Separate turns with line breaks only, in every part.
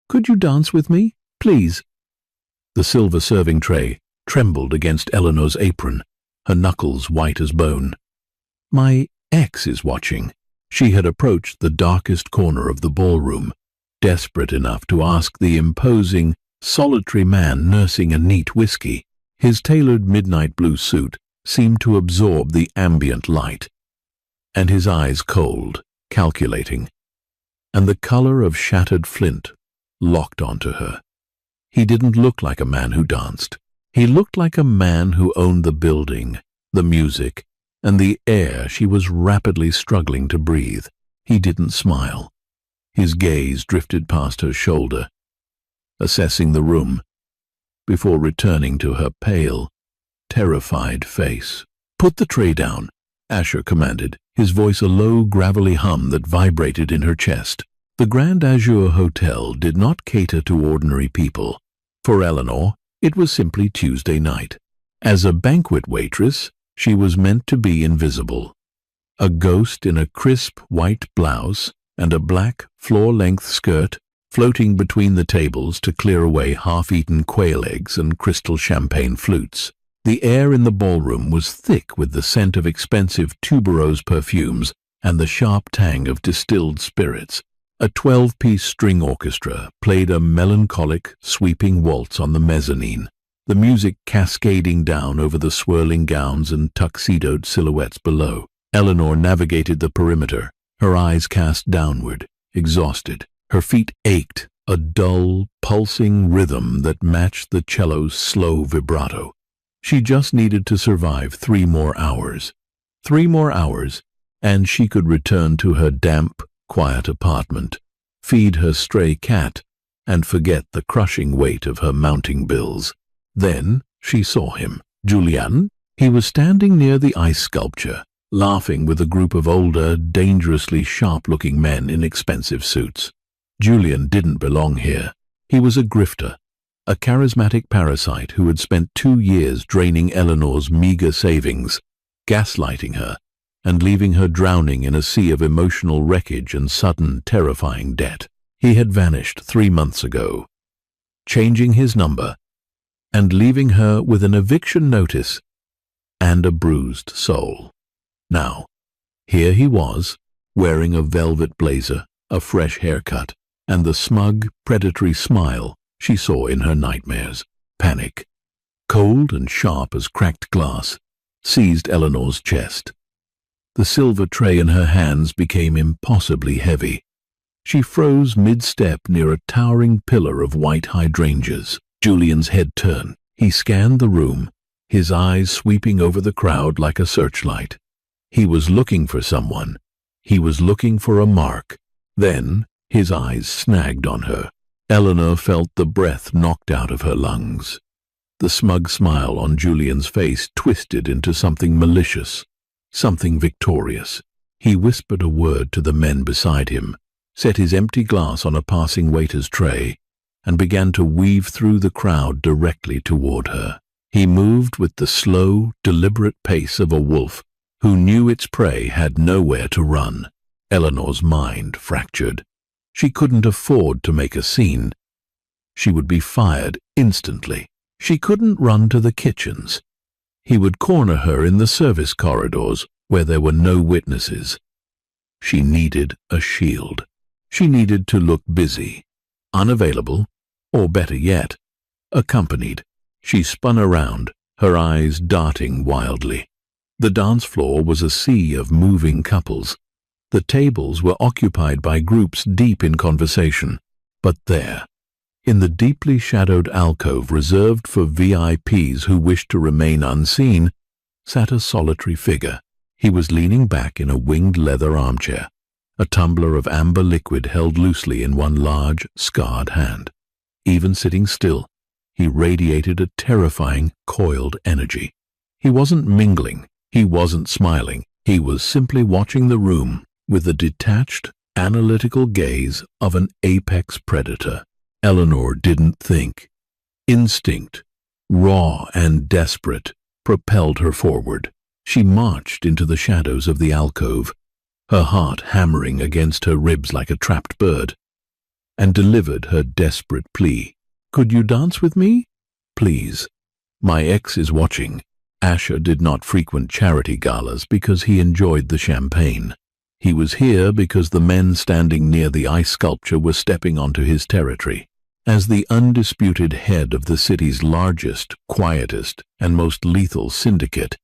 Could you dance with me, please?" The silver serving tray trembled against Eleanor's apron, her knuckles white as bone. "My ex is watching." She had approached the darkest corner of the ballroom, desperate enough to ask the imposing, solitary man nursing a neat whiskey. His tailored midnight blue suit seemed to absorb the ambient light, and his eyes cold, calculating, and the color of shattered flint locked onto her. He didn't look like a man who danced. He looked like a man who owned the building, the music, and the air she was rapidly struggling to breathe. He didn't smile. His gaze drifted past her shoulder, assessing the room, before returning to her pale, terrified face. "Put the tray down," Asher commanded, his voice a low, gravelly hum that vibrated in her chest. The Grand Azure Hotel did not cater to ordinary people. For Eleanor, it was simply Tuesday night. As a banquet waitress, she was meant to be invisible. A ghost in a crisp white blouse and a black, floor-length skirt, floating between the tables to clear away half-eaten quail eggs and crystal champagne flutes. The air in the ballroom was thick with the scent of expensive tuberose perfumes and the sharp tang of distilled spirits. A 12-piece string orchestra played a melancholic, sweeping waltz on the mezzanine, the music cascading down over the swirling gowns and tuxedoed silhouettes below. Eleanor navigated the perimeter, her eyes cast downward, exhausted. Her feet ached, a dull, pulsing rhythm that matched the cello's slow vibrato. She just needed to survive 3 more hours. 3 more hours, and she could return to her damp, quiet apartment, feed her stray cat, and forget the crushing weight of her mounting bills. Then she saw him. Julian? He was standing near the ice sculpture, laughing with a group of older, dangerously sharp-looking men in expensive suits. Julian didn't belong here. He was a grifter, a charismatic parasite who had spent 2 years draining Eleanor's meager savings, gaslighting her, and leaving her drowning in a sea of emotional wreckage and sudden, terrifying debt. He had vanished 3 months ago, changing his number and leaving her with an eviction notice and a bruised soul. Now, here he was, wearing a velvet blazer, a fresh haircut, and the smug, predatory smile she saw in her nightmares. Panic, cold and sharp as cracked glass, seized Eleanor's chest. The silver tray in her hands became impossibly heavy. She froze mid-step near a towering pillar of white hydrangeas. Julian's head turned. He scanned the room, his eyes sweeping over the crowd like a searchlight. He was looking for someone. He was looking for a mark. Then his eyes snagged on her. Eleanor felt the breath knocked out of her lungs. The smug smile on Julian's face twisted into something malicious, something victorious. He whispered a word to the men beside him, set his empty glass on a passing waiter's tray, and began to weave through the crowd directly toward her. He moved with the slow, deliberate pace of a wolf who knew its prey had nowhere to run. Eleanor's mind fractured. She couldn't afford to make a scene. She would be fired instantly. She couldn't run to the kitchens. He would corner her in the service corridors where there were no witnesses. She needed a shield. She needed to look busy, unavailable, or better yet, accompanied. She spun around, her eyes darting wildly. The dance floor was a sea of moving couples. The tables were occupied by groups deep in conversation. But there, in the deeply shadowed alcove reserved for VIPs who wished to remain unseen, sat a solitary figure. He was leaning back in a winged leather armchair, a tumbler of amber liquid held loosely in one large, scarred hand. Even sitting still, he radiated a terrifying, coiled energy. He wasn't mingling. He wasn't smiling. He was simply watching the room with the detached, analytical gaze of an apex predator. Eleanor didn't think. Instinct, raw and desperate, propelled her forward. She marched into the shadows of the alcove, her heart hammering against her ribs like a trapped bird. and delivered her desperate plea. "Could you dance with me? Please. My ex is watching." Asher did not frequent charity galas because he enjoyed the champagne. He was here because the men standing near the ice sculpture were stepping onto his territory. As the undisputed head of the city's largest, quietest, and most lethal syndicate,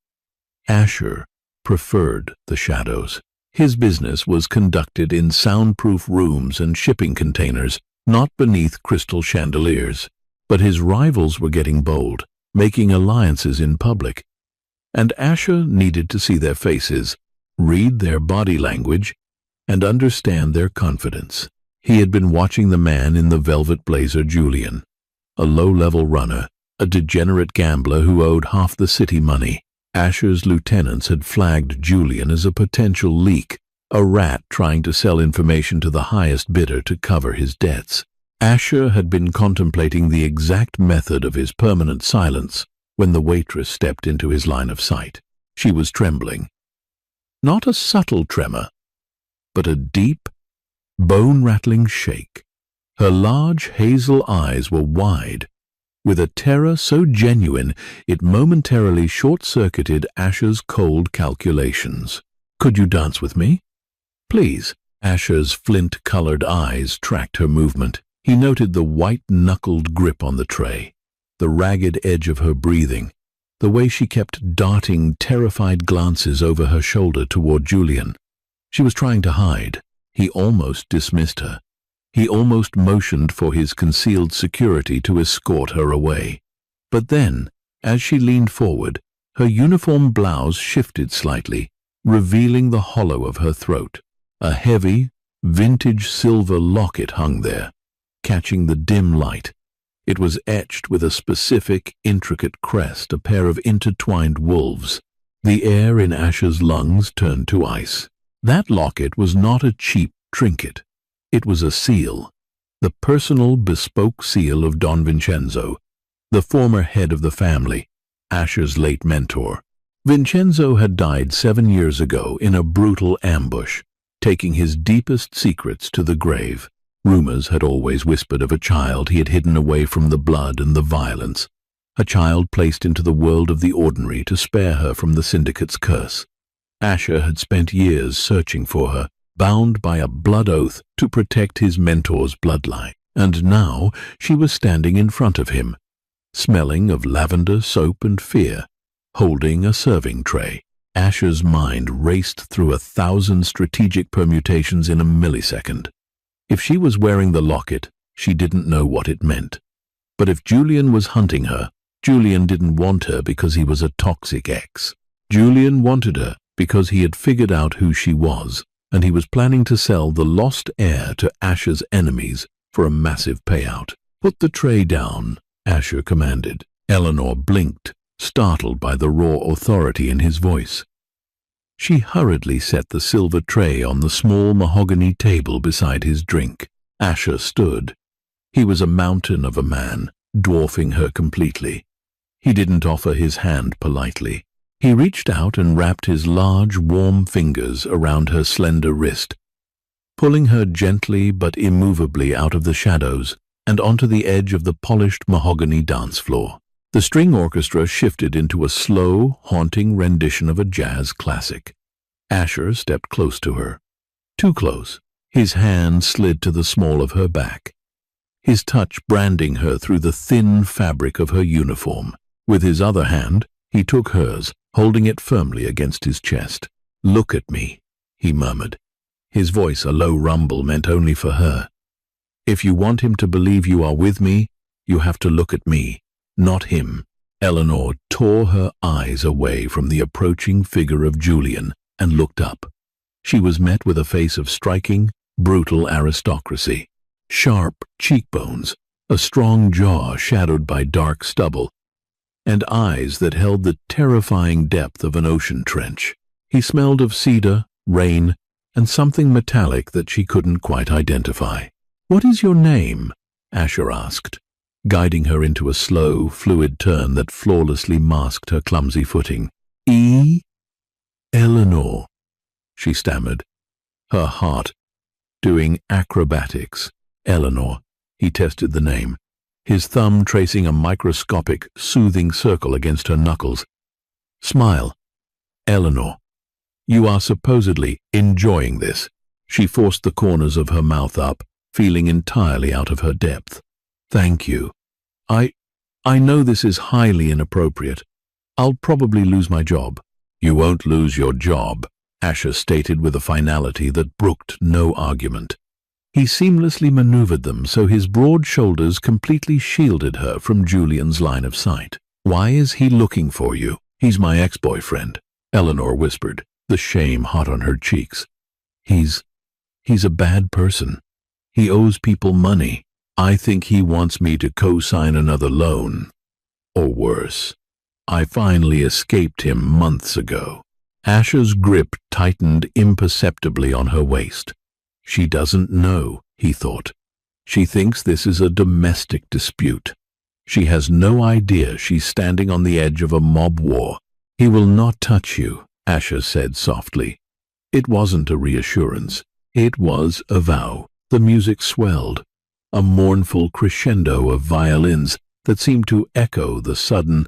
Asher preferred the shadows. His business was conducted in soundproof rooms and shipping containers, not beneath crystal chandeliers. But his rivals were getting bold, making alliances in public. And Asher needed to see their faces, read their body language, and understand their confidence. He had been watching the man in the velvet blazer, Julian, a low-level runner, a degenerate gambler who owed half the city money. Asher's lieutenants had flagged Julian as a potential leak, a rat trying to sell information to the highest bidder to cover his debts. Asher had been contemplating the exact method of his permanent silence when the waitress stepped into his line of sight. She was trembling. Not a subtle tremor, but a deep, bone-rattling shake. Her large hazel eyes were wide, with a terror so genuine it momentarily short-circuited Asher's cold calculations. "Could you dance with me? Please." Asher's flint-colored eyes tracked her movement. He noted the white-knuckled grip on the tray, the ragged edge of her breathing, the way she kept darting terrified glances over her shoulder toward Julian. She was trying to hide. He almost dismissed her. He almost motioned for his concealed security to escort her away. But then, as she leaned forward, her uniform blouse shifted slightly, revealing the hollow of her throat. A heavy, vintage silver locket hung there, catching the dim light. It was etched with a specific, intricate crest, a pair of intertwined wolves. The air in Asher's lungs turned to ice. That locket was not a cheap trinket. It was a seal, the personal, bespoke seal of Don Vincenzo, the former head of the family, Asher's late mentor. Vincenzo had died 7 years ago in a brutal ambush, taking his deepest secrets to the grave. Rumors had always whispered of a child he had hidden away from the blood and the violence, a child placed into the world of the ordinary to spare her from the syndicate's curse. Asher had spent years searching for her, bound by a blood oath to protect his mentor's bloodline. And now she was standing in front of him, smelling of lavender, soap, and fear, holding a serving tray. Asher's mind raced through 1,000 strategic permutations in a millisecond. If she was wearing the locket, she didn't know what it meant. But if Julian was hunting her, Julian didn't want her because he was a toxic ex. Julian wanted her because he had figured out who she was, and he was planning to sell the lost heir to Asher's enemies for a massive payout. "Put the tray down," Asher commanded. Eleanor blinked, startled by the raw authority in his voice. She hurriedly set the silver tray on the small mahogany table beside his drink. Asher stood. He was a mountain of a man, dwarfing her completely. He didn't offer his hand politely. He reached out and wrapped his large, warm fingers around her slender wrist, pulling her gently but immovably out of the shadows and onto the edge of the polished mahogany dance floor. The string orchestra shifted into a slow, haunting rendition of a jazz classic. Asher stepped close to her. Too close. His hand slid to the small of her back, his touch branding her through the thin fabric of her uniform. With his other hand, he took hers, holding it firmly against his chest. "Look at me," he murmured. His voice a low rumble meant only for her. "If you want him to believe you are with me, you have to look at me, not him." Eleanor tore her eyes away from the approaching figure of Julian and looked up. She was met with a face of striking, brutal aristocracy. Sharp cheekbones, a strong jaw shadowed by dark stubble, and eyes that held the terrifying depth of an ocean trench. He smelled of cedar, rain, and something metallic that she couldn't quite identify. "What is your name?" Asher asked, guiding her into a slow, fluid turn that flawlessly masked her clumsy footing. "Eleanor," she stammered, her heart doing acrobatics Eleanor. He tested the name, his thumb tracing a microscopic, soothing circle against her knuckles. Smile. Eleanor. You are supposedly enjoying this. She forced the corners of her mouth up, feeling entirely out of her depth. Thank you. I know this is highly inappropriate. I'll probably lose my job. You won't lose your job, Asher stated with a finality that brooked no argument. He seamlessly maneuvered them so his broad shoulders completely shielded her from Julian's line of sight. Why is he looking for you? He's my ex-boyfriend, Eleanor whispered, the shame hot on her cheeks. He's a bad person. He owes people money. I think he wants me to co-sign another loan. Or worse. I finally escaped him months ago. Asher's grip tightened imperceptibly on her waist. She doesn't know, he thought. She thinks this is a domestic dispute. She has no idea she's standing on the edge of a mob war. He will not touch you, Asher said softly. It wasn't a reassurance. It was a vow. The music swelled, a mournful crescendo of violins that seemed to echo the sudden,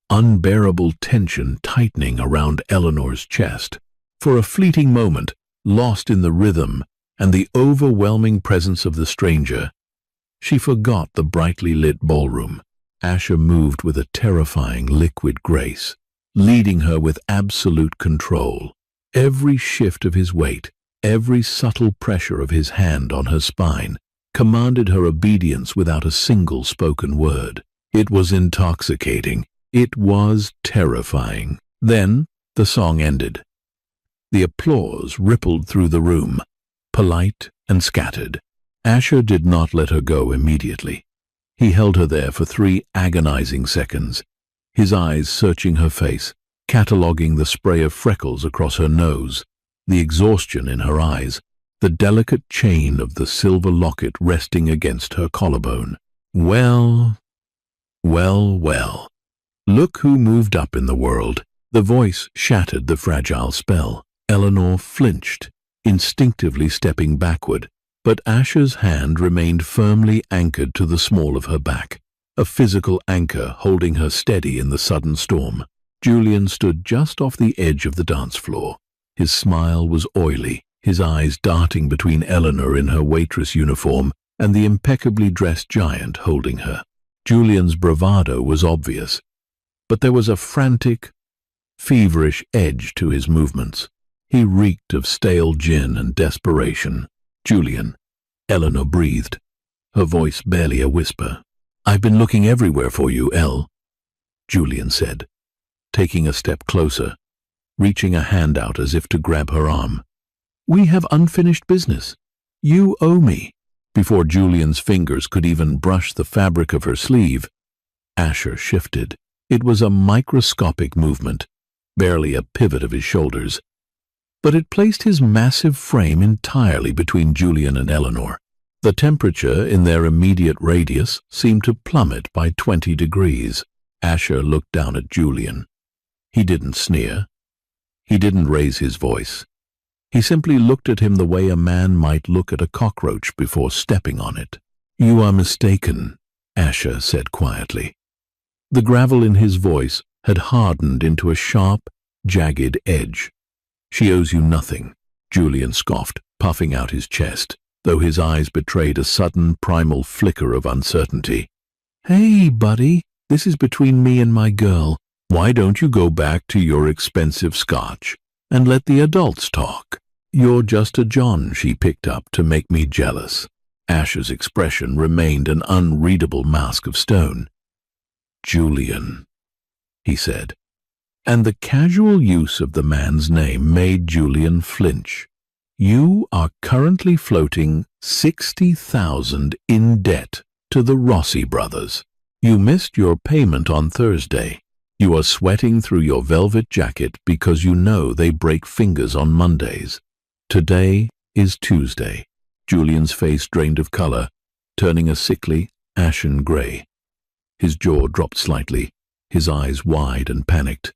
unbearable tension tightening around Eleanor's chest. For a fleeting moment, lost in the rhythm and the overwhelming presence of the stranger, she forgot the brightly lit ballroom. Asher moved with a terrifying liquid grace, leading her with absolute control. Every shift of his weight, every subtle pressure of his hand on her spine, commanded her obedience without a single spoken word. It was intoxicating. It was terrifying. Then the song ended. The applause rippled through the room, polite and scattered. Asher did not let her go immediately. He held her there for 3 agonizing seconds, his eyes searching her face, cataloging the spray of freckles across her nose, the exhaustion in her eyes, the delicate chain of the silver locket resting against her collarbone. Well, well, well. Look who moved up in the world. The voice shattered the fragile spell. Eleanor flinched, instinctively stepping backward, but Asher's hand remained firmly anchored to the small of her back, a physical anchor holding her steady in the sudden storm. Julian stood just off the edge of the dance floor. His smile was oily, his eyes darting between Eleanor in her waitress uniform and the impeccably dressed giant holding her. Julian's bravado was obvious, but there was a frantic, feverish edge to his movements. He reeked of stale gin and desperation. Julian, Eleanor breathed, her voice barely a whisper. I've been looking everywhere for you, Elle, Julian said, taking a step closer, reaching a hand out as if to grab her arm. We have unfinished business. You owe me. Before Julian's fingers could even brush the fabric of her sleeve, Asher shifted. It was a microscopic movement, barely a pivot of his shoulders, but it placed his massive frame entirely between Julian and Eleanor. The temperature in their immediate radius seemed to plummet by 20 degrees. Asher looked down at Julian. He didn't sneer. He didn't raise his voice. He simply looked at him the way a man might look at a cockroach before stepping on it. You are mistaken, Asher said quietly. The gravel in his voice had hardened into a sharp, jagged edge. She owes you nothing, Julian scoffed, puffing out his chest, though his eyes betrayed a sudden primal flicker of uncertainty. Hey, buddy, this is between me and my girl. Why don't you go back to your expensive scotch and let the adults talk? You're just a John she picked up to make me jealous. Asher's expression remained an unreadable mask of stone. Julian, he said, and the casual use of the man's name made Julian flinch. You are currently floating 60,000 in debt to the Rossi brothers. You missed your payment on Thursday. You are sweating through your velvet jacket because you know they break fingers on Mondays. Today is Tuesday. Julian's face drained of color, turning a sickly, ashen gray. His jaw dropped slightly, his eyes wide and panicked.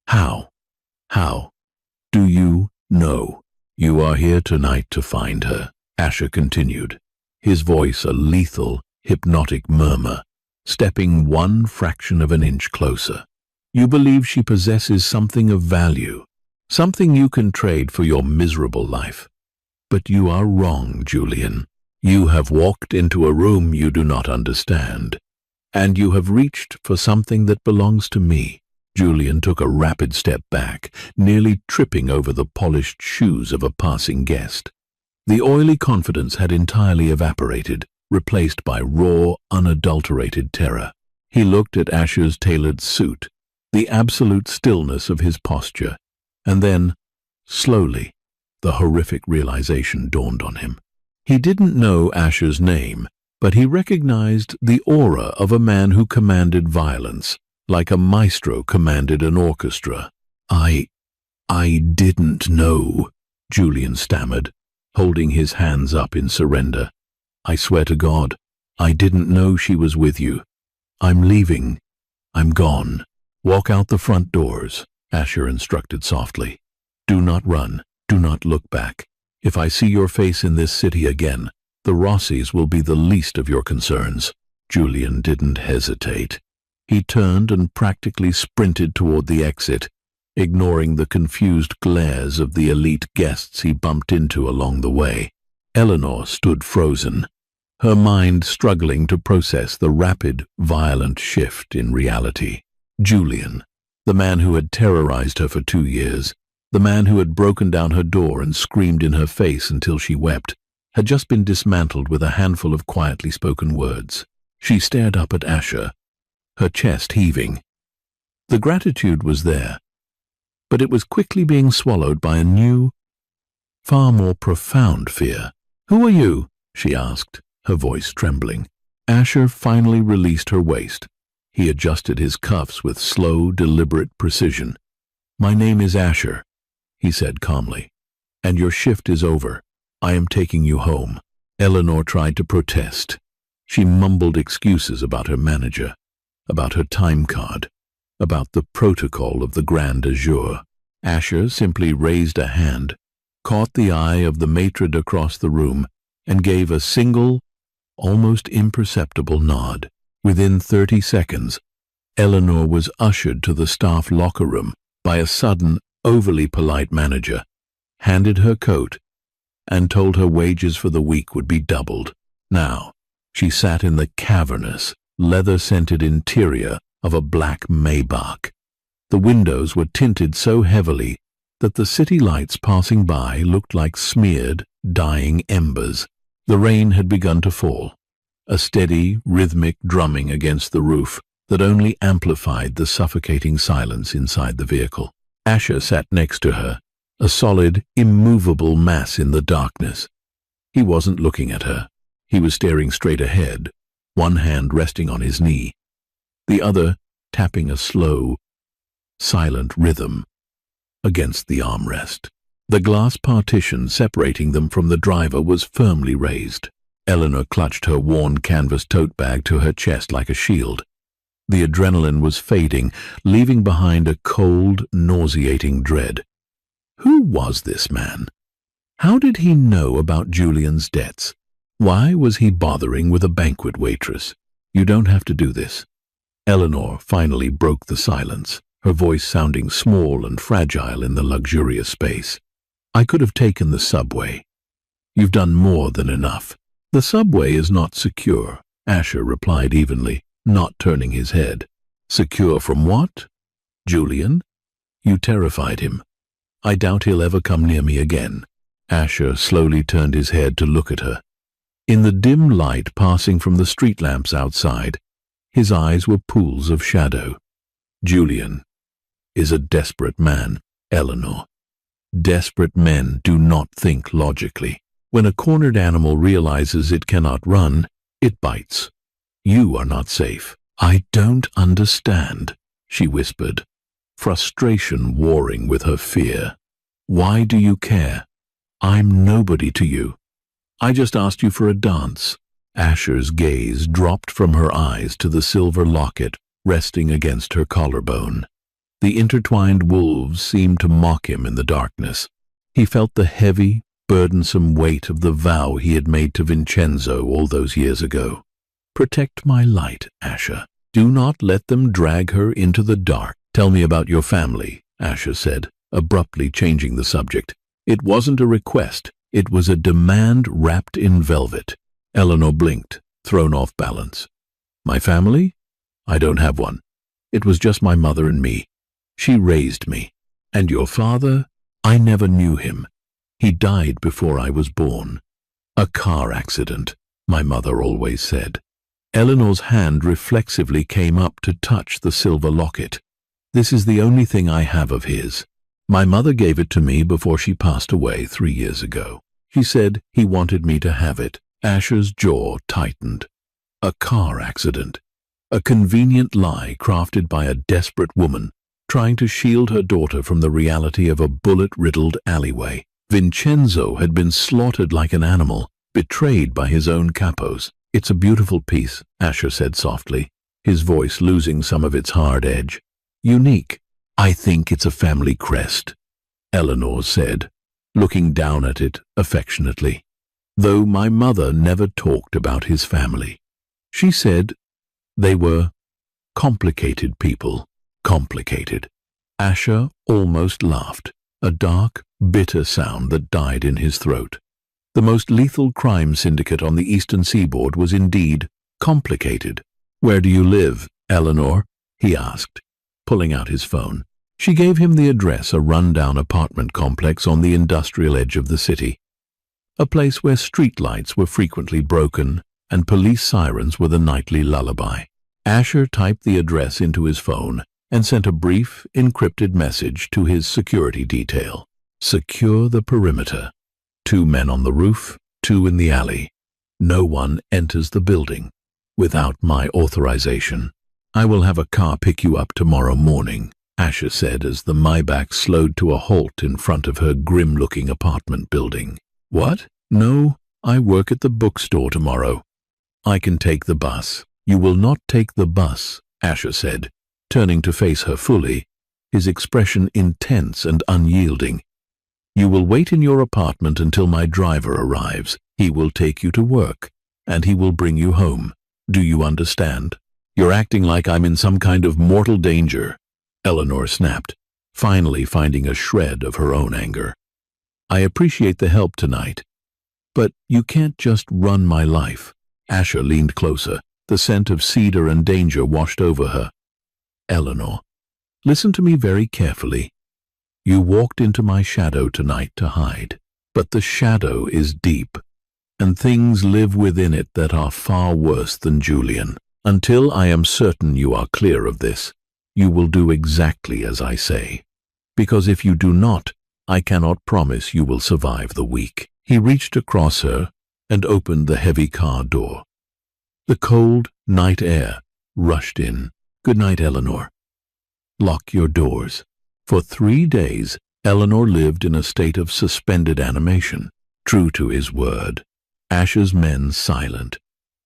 How? Do you know? You are here tonight to find her, Asher continued. his voice a lethal, hypnotic murmur, stepping one fraction of an inch closer. You believe she possesses something of value, something you can trade for your miserable life. But you are wrong, Julian. You have walked into a room you do not understand, and you have reached for something that belongs to me. Julian took a rapid step back, nearly tripping over the polished shoes of a passing guest. The oily confidence had entirely evaporated, replaced by raw, unadulterated terror. He looked at Asher's tailored suit, the absolute stillness of his posture, and then, slowly, the horrific realization dawned on him. He didn't know Asher's name, but he recognized the aura of a man who commanded violence, like a maestro commanded an orchestra. I didn't know," Julian stammered, holding his hands up in surrender. "I swear to God, I didn't know she was with you. I'm leaving. I'm gone." "Walk out the front doors," Asher instructed softly. "Do not run. Do not look back. If I see your face in this city again, the Rossis will be the least of your concerns." Julian didn't hesitate. He turned and practically sprinted toward the exit, ignoring the confused glares of the elite guests he bumped into along the way. Eleanor stood frozen, her mind struggling to process the rapid, violent shift in reality. Julian, the man who had terrorized her for 2 years, the man who had broken down her door and screamed in her face until she wept, had just been dismantled with a handful of quietly spoken words. She stared up at Asher, her chest heaving. The gratitude was there, but it was quickly being swallowed by a new, far more profound fear. "Who are you?" she asked, her voice trembling. Asher finally released her waist. He adjusted his cuffs with slow, deliberate precision. "My name is Asher," he said calmly, "and your shift is over. I am taking you home." Eleanor tried to protest. She mumbled excuses about her manager, about her time card, about the protocol of the Grand Azure. Asher simply raised a hand, caught the eye of the maitre d' across the room, and gave a single, almost imperceptible nod. Within 30 seconds, Eleanor was ushered to the staff locker room by a sudden, overly polite manager, handed her coat, and told her wages for the week would be doubled. Now, she sat in the cavernous, leather-scented interior of a black Maybach. The windows were tinted so heavily that the city lights passing by looked like smeared, dying embers. The rain had begun to fall, a steady, rhythmic drumming against the roof that only amplified the suffocating silence inside the vehicle. Asher sat next to her, a solid, immovable mass in the darkness. He wasn't looking at her. He was staring straight ahead, one hand resting on his knee, the other tapping a slow, silent rhythm against the armrest. The glass partition separating them from the driver was firmly raised. Eleanor clutched her worn canvas tote bag to her chest like a shield. The adrenaline was fading, leaving behind a cold, nauseating dread. Who was this man? How did he know about Julian's debts? Why was he bothering with a banquet waitress? "You don't have to do this." Eleanor finally broke the silence, her voice sounding small and fragile in the luxurious space. "I could have taken the subway. You've done more than enough." "The subway is not secure," Asher replied evenly, not turning his head. "Secure from what?" "Julian? You terrified him. I doubt he'll ever come near me again." Asher slowly turned his head to look at her. In the dim light passing from the street lamps outside, his eyes were pools of shadow. "Julian is a desperate man, Eleanor. Desperate men do not think logically. When a cornered animal realizes it cannot run, it bites. You are not safe." "I don't understand," she whispered, frustration warring with her fear. "Why do you care? I'm nobody to you. I just asked you for a dance." Asher's gaze dropped from her eyes to the silver locket resting against her collarbone. The intertwined wolves seemed to mock him in the darkness. He felt the heavy, burdensome weight of the vow he had made to Vincenzo all those years ago. Protect my light, Asher. Do not let them drag her into the dark. Tell me about your family, Asher said, abruptly changing the subject. It wasn't a request. It was a demand wrapped in velvet. Eleanor blinked, thrown off balance. My family? I don't have one. It was just my mother and me. She raised me. And your father? I never knew him. He died before I was born. A car accident, my mother always said. Eleanor's hand reflexively came up to touch the silver locket. This is the only thing I have of his. My mother gave it to me before she passed away 3 years ago. He said he wanted me to have it. Asher's jaw tightened. A car accident. A convenient lie crafted by a desperate woman, trying to shield her daughter from the reality of a bullet-riddled alleyway. Vincenzo had been slaughtered like an animal, betrayed by his own capos. It's a beautiful piece, Asher said softly, his voice losing some of its hard edge. Unique. I think it's a family crest, Eleanor said, looking down at it affectionately. Though my mother never talked about his family. She said they were complicated people. Complicated. Asher almost laughed, a dark, bitter sound that died in his throat. The most lethal crime syndicate on the eastern seaboard was indeed complicated. Where do you live, Eleanor? He asked, pulling out his phone. She gave him the address, a rundown apartment complex on the industrial edge of the city. A place where streetlights were frequently broken and police sirens were the nightly lullaby. Asher typed the address into his phone and sent a brief, encrypted message to his security detail. Secure the perimeter. 2 men on the roof, 2 in the alley. No one enters the building without my authorization. I will have a car pick you up tomorrow morning, Asher said as the Maybach slowed to a halt in front of her grim-looking apartment building. What? No, I work at the bookstore tomorrow. I can take the bus. You will not take the bus, Asher said, turning to face her fully, his expression intense and unyielding. You will wait in your apartment until my driver arrives. He will take you to work, and he will bring you home. Do you understand? You're acting like I'm in some kind of mortal danger, Eleanor snapped, finally finding a shred of her own anger. I appreciate the help tonight, but you can't just run my life. Asher leaned closer. The scent of cedar and danger washed over her. Eleanor, listen to me very carefully. You walked into my shadow tonight to hide, but the shadow is deep, and things live within it that are far worse than Julian. Until I am certain you are clear of this, you will do exactly as I say, because if you do not, I cannot promise you will survive the week. He reached across her and opened the heavy car door. The cold night air rushed in. Good night, Eleanor. Lock your doors. For 3 days, Eleanor lived in a state of suspended animation, true to his word. Asher's men silent,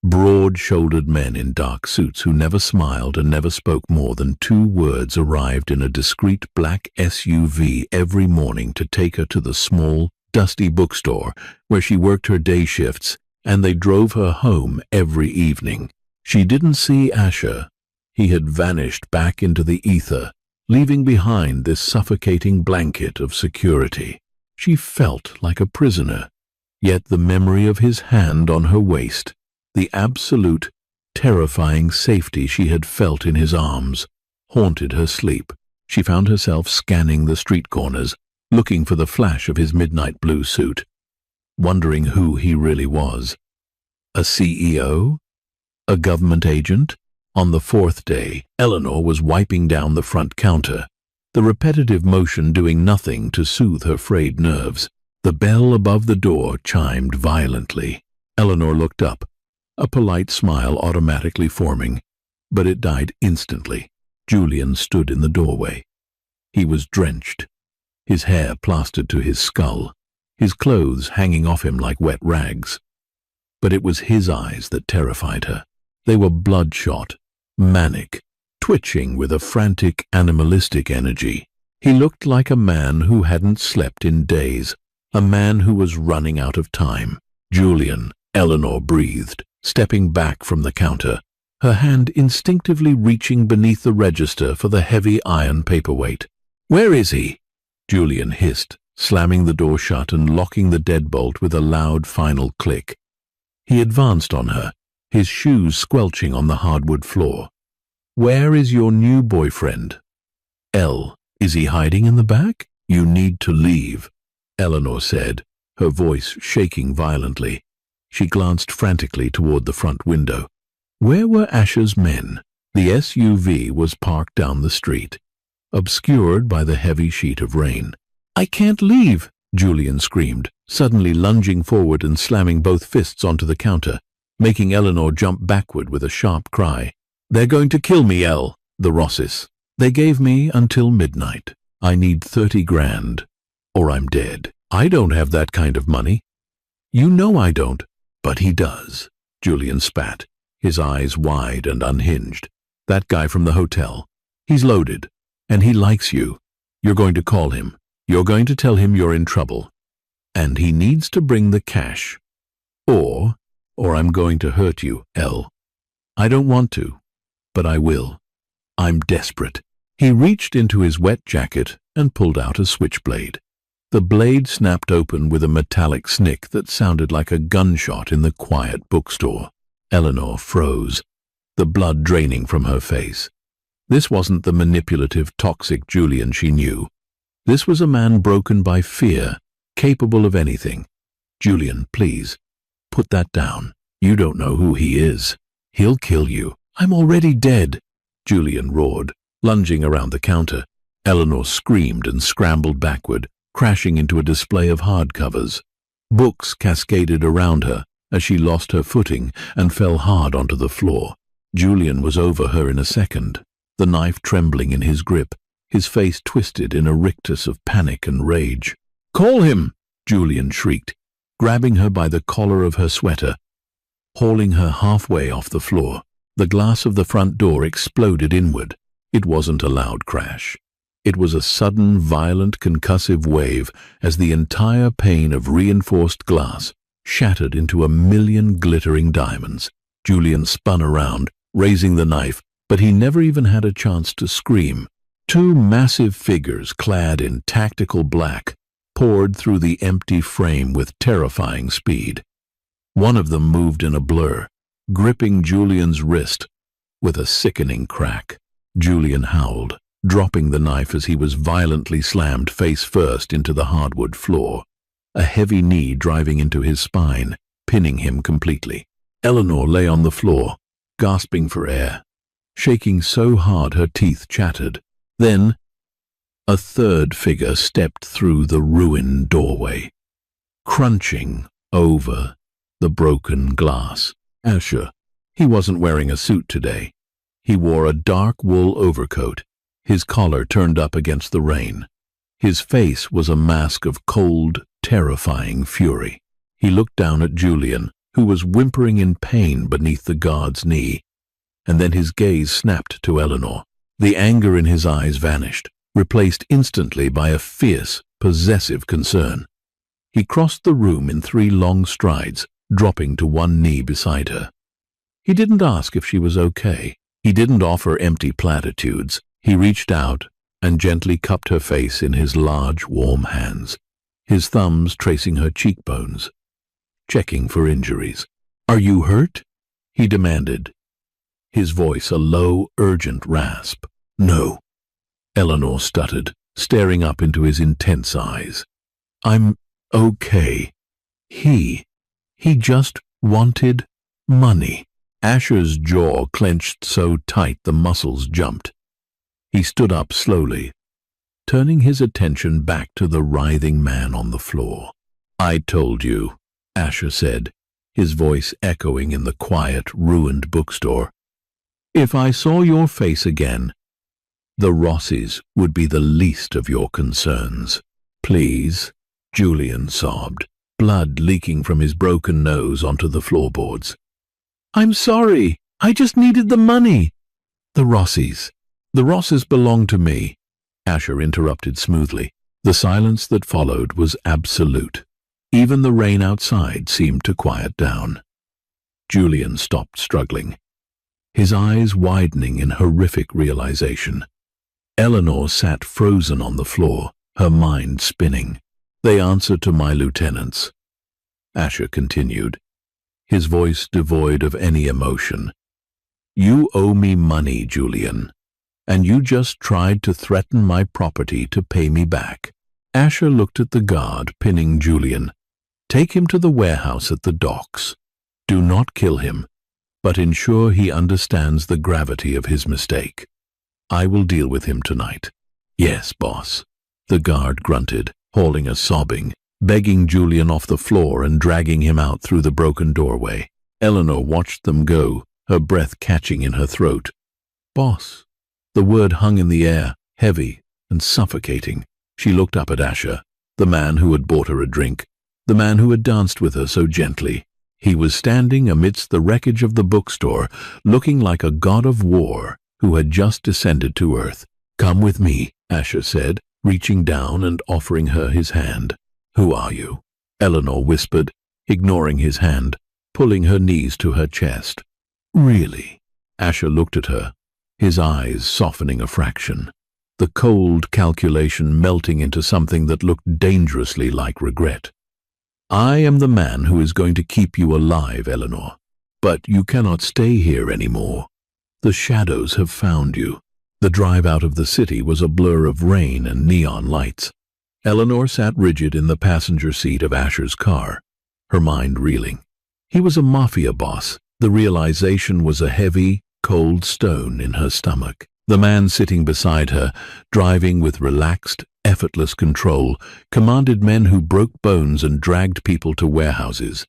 broad-shouldered men in dark suits who never smiled and never spoke more than 2 words arrived in a discreet black SUV every morning to take her to the small, dusty bookstore where she worked her day shifts, and they drove her home every evening. She didn't see Asher. He had vanished back into the ether, leaving behind this suffocating blanket of security. She felt like a prisoner, yet the memory of his hand on her waist, the absolute, terrifying safety she had felt in his arms, haunted her sleep. She found herself scanning the street corners, looking for the flash of his midnight blue suit, wondering who he really was. A CEO? A government agent? On the 4th day, Eleanor was wiping down the front counter, the repetitive motion doing nothing to soothe her frayed nerves. The bell above the door chimed violently. Eleanor looked up, a polite smile automatically forming, but it died instantly. Julian stood in the doorway. He was drenched, his hair plastered to his skull, his clothes hanging off him like wet rags. But it was his eyes that terrified her. They were bloodshot, manic, twitching with a frantic, animalistic energy. He looked like a man who hadn't slept in days. a man who was running out of time. Julian, Eleanor breathed, stepping back from the counter, her hand instinctively reaching beneath the register for the heavy iron paperweight. "Where is he?" Julian hissed, slamming the door shut and locking the deadbolt with a loud final click. He advanced on her, his shoes squelching on the hardwood floor. "Where is your new boyfriend?" "Elle, is he hiding in the back?" "You need to leave," Eleanor said, her voice shaking violently. She glanced frantically toward the front window. Where were Asher's men? The SUV was parked down the street, obscured by the heavy sheet of rain. "I can't leave," Julian screamed, suddenly lunging forward and slamming both fists onto the counter, making Eleanor jump backward with a sharp cry. "They're going to kill me, Elle, the Rosses. They gave me until midnight. I need 30 grand, or I'm dead. I don't have that kind of money." "You know I don't." "But he does," Julian spat, his eyes wide and unhinged. "That guy from the hotel. He's loaded, and he likes you. You're going to call him. You're going to tell him you're in trouble. And he needs to bring the cash. Or I'm going to hurt you, Elle. I don't want to, but I will. I'm desperate." He reached into his wet jacket and pulled out a switchblade. The blade snapped open with a metallic snick that sounded like a gunshot in the quiet bookstore. Eleanor froze, the blood draining from her face. This wasn't the manipulative, toxic Julian she knew. This was a man broken by fear, capable of anything. "Julian, please, put that down. You don't know who he is. He'll kill you." "I'm already dead," Julian roared, lunging around the counter. Eleanor screamed and scrambled backward, crashing into a display of hardcovers. Books cascaded around her as she lost her footing and fell hard onto the floor. Julian was over her in a second, the knife trembling in his grip, his face twisted in a rictus of panic and rage. "Call him!" Julian shrieked, grabbing her by the collar of her sweater, hauling her halfway off the floor. The glass of the front door exploded inward. It wasn't a loud crash. It was a sudden, violent, concussive wave as the entire pane of reinforced glass shattered into a million glittering diamonds. Julian spun around, raising the knife, but he never even had a chance to scream. Two massive figures clad in tactical black poured through the empty frame with terrifying speed. One of them moved in a blur, gripping Julian's wrist with a sickening crack. Julian howled, dropping the knife as he was violently slammed face first into the hardwood floor, a heavy knee driving into his spine, pinning him completely. Eleanor lay on the floor, gasping for air, shaking so hard her teeth chattered. Then, a third figure stepped through the ruined doorway, crunching over the broken glass. Asher. He wasn't wearing a suit today. He wore a dark wool overcoat, his collar turned up against the rain. His face was a mask of cold, terrifying fury. He looked down at Julian, who was whimpering in pain beneath the guard's knee, and then his gaze snapped to Eleanor. The anger in his eyes vanished, replaced instantly by a fierce, possessive concern. He crossed the room in 3 long strides, dropping to one knee beside her. He didn't ask if she was okay. He didn't offer empty platitudes. He reached out and gently cupped her face in his large, warm hands, his thumbs tracing her cheekbones, checking for injuries. "Are you hurt?" he demanded, his voice a low, urgent rasp. "No," Eleanor stuttered, staring up into his intense eyes. "I'm okay. He just wanted money." Asher's jaw clenched so tight the muscles jumped. He stood up slowly, turning his attention back to the writhing man on the floor. "I told you," Asher said, his voice echoing in the quiet, ruined bookstore. "If I saw your face again, the Rosses would be the least of your concerns." "Please," Julian sobbed, blood leaking from his broken nose onto the floorboards. "I'm sorry. I just needed the money." "The Rosses belong to me," Asher interrupted smoothly. The silence that followed was absolute. Even the rain outside seemed to quiet down. Julian stopped struggling, his eyes widening in horrific realization. Eleanor sat frozen on the floor, her mind spinning. "They answer to my lieutenants," Asher continued, his voice devoid of any emotion. "You owe me money, Julian, and you just tried to threaten my property to pay me back." Asher looked at the guard pinning Julian. "Take him to the warehouse at the docks. Do not kill him, but ensure he understands the gravity of his mistake. I will deal with him tonight." "Yes, boss," the guard grunted, hauling a sobbing, begging Julian off the floor and dragging him out through the broken doorway. Eleanor watched them go, her breath catching in her throat. "Boss." The word hung in the air, heavy and suffocating. She looked up at Asher, the man who had bought her a drink, the man who had danced with her so gently. He was standing amidst the wreckage of the bookstore, looking like a god of war who had just descended to earth. "Come with me," Asher said, reaching down and offering her his hand. "Who are you?" Eleanor whispered, ignoring his hand, pulling her knees to her chest. "Really?" Asher looked at her, his eyes softening a fraction, the cold calculation melting into something that looked dangerously like regret. "I am the man who is going to keep you alive, Eleanor, but you cannot stay here anymore. The shadows have found you." The drive out of the city was a blur of rain and neon lights. Eleanor sat rigid in the passenger seat of Asher's car, her mind reeling. He was a Mafia boss. The realization was a heavy, cold stone in her stomach. The man sitting beside her, driving with relaxed, effortless control, commanded men who broke bones and dragged people to warehouses.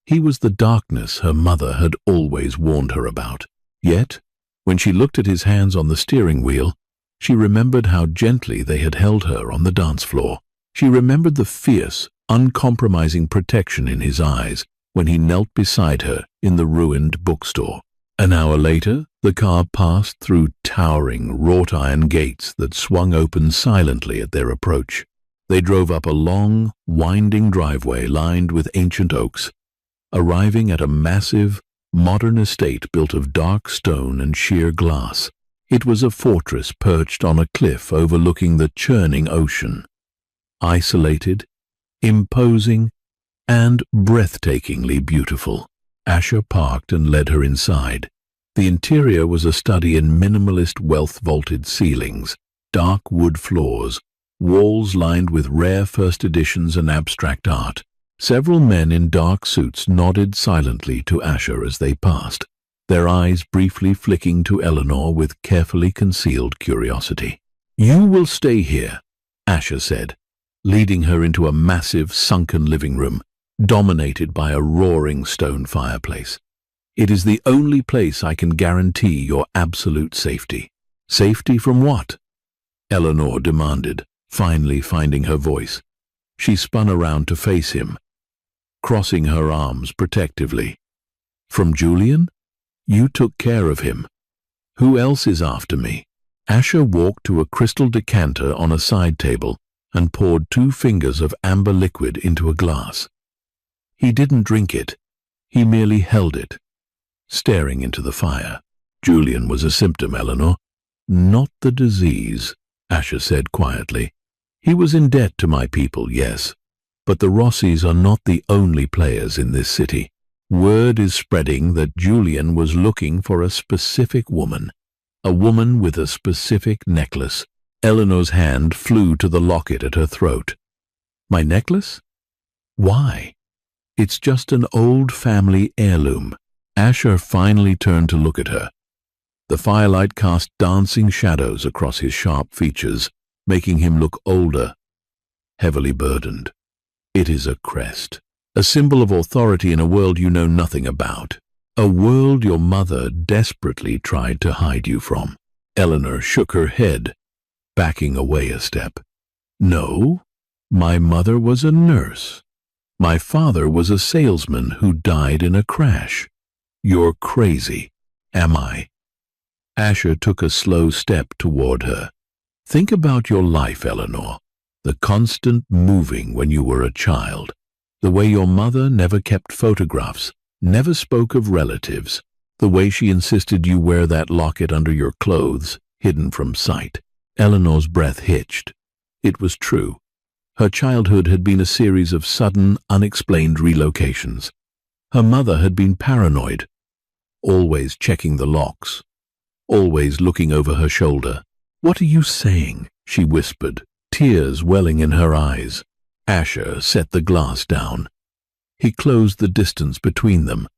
He was the darkness her mother had always warned her about. Yet, when she looked at his hands on the steering wheel, she remembered how gently they had held her on the dance floor. She remembered the fierce, uncompromising protection in his eyes when he knelt beside her in the ruined bookstore. An hour later, the car passed through towering, wrought-iron gates that swung open silently at their approach. They drove up a long, winding driveway lined with ancient oaks, arriving at a massive, modern estate built of dark stone and sheer glass. It was a fortress perched on a cliff overlooking the churning ocean. Isolated, imposing, and breathtakingly beautiful. Asher parked and led her inside. The interior was a study in minimalist wealth-vaulted ceilings, dark wood floors, walls lined with rare first editions and abstract art. Several men in dark suits nodded silently to Asher as they passed, their eyes briefly flicking to Eleanor with carefully concealed curiosity. "You will stay here," Asher said, leading her into a massive, sunken living room, dominated by a roaring stone fireplace. "It is the only place I can guarantee your absolute safety." "Safety from what?" Eleanor demanded, finally finding her voice. She spun around to face him, crossing her arms protectively. "From Julian? You took care of him. Who else is after me?" Asher walked to a crystal decanter on a side table and poured 2 fingers of amber liquid into a glass. He didn't drink it. He merely held it, staring into the fire. "Julian was a symptom, Eleanor, not the disease," Asher said quietly. "He was in debt to my people, yes, but the Rossis are not the only players in this city. Word is spreading that Julian was looking for a specific woman, a woman with a specific necklace." Eleanor's hand flew to the locket at her throat. "My necklace? Why?" "It's just an old family heirloom." Asher finally turned to look at her. The firelight cast dancing shadows across his sharp features, making him look older, heavily burdened. "It is a crest, a symbol of authority in a world you know nothing about, a world your mother desperately tried to hide you from." Eleanor shook her head, backing away a step. "No, my mother was a nurse. My father was a salesman who died in a crash. You're crazy, am I?" Asher took a slow step toward her. "Think about your life, Eleanor. The constant moving when you were a child. The way your mother never kept photographs, never spoke of relatives. The way she insisted you wear that locket under your clothes, hidden from sight. Eleanor's breath hitched. It was true. Her childhood had been a series of sudden, unexplained relocations. Her mother had been paranoid, always checking the locks, always looking over her shoulder. "What are you saying?" she whispered, tears welling in her eyes. Asher set the glass down. He closed the distance between them,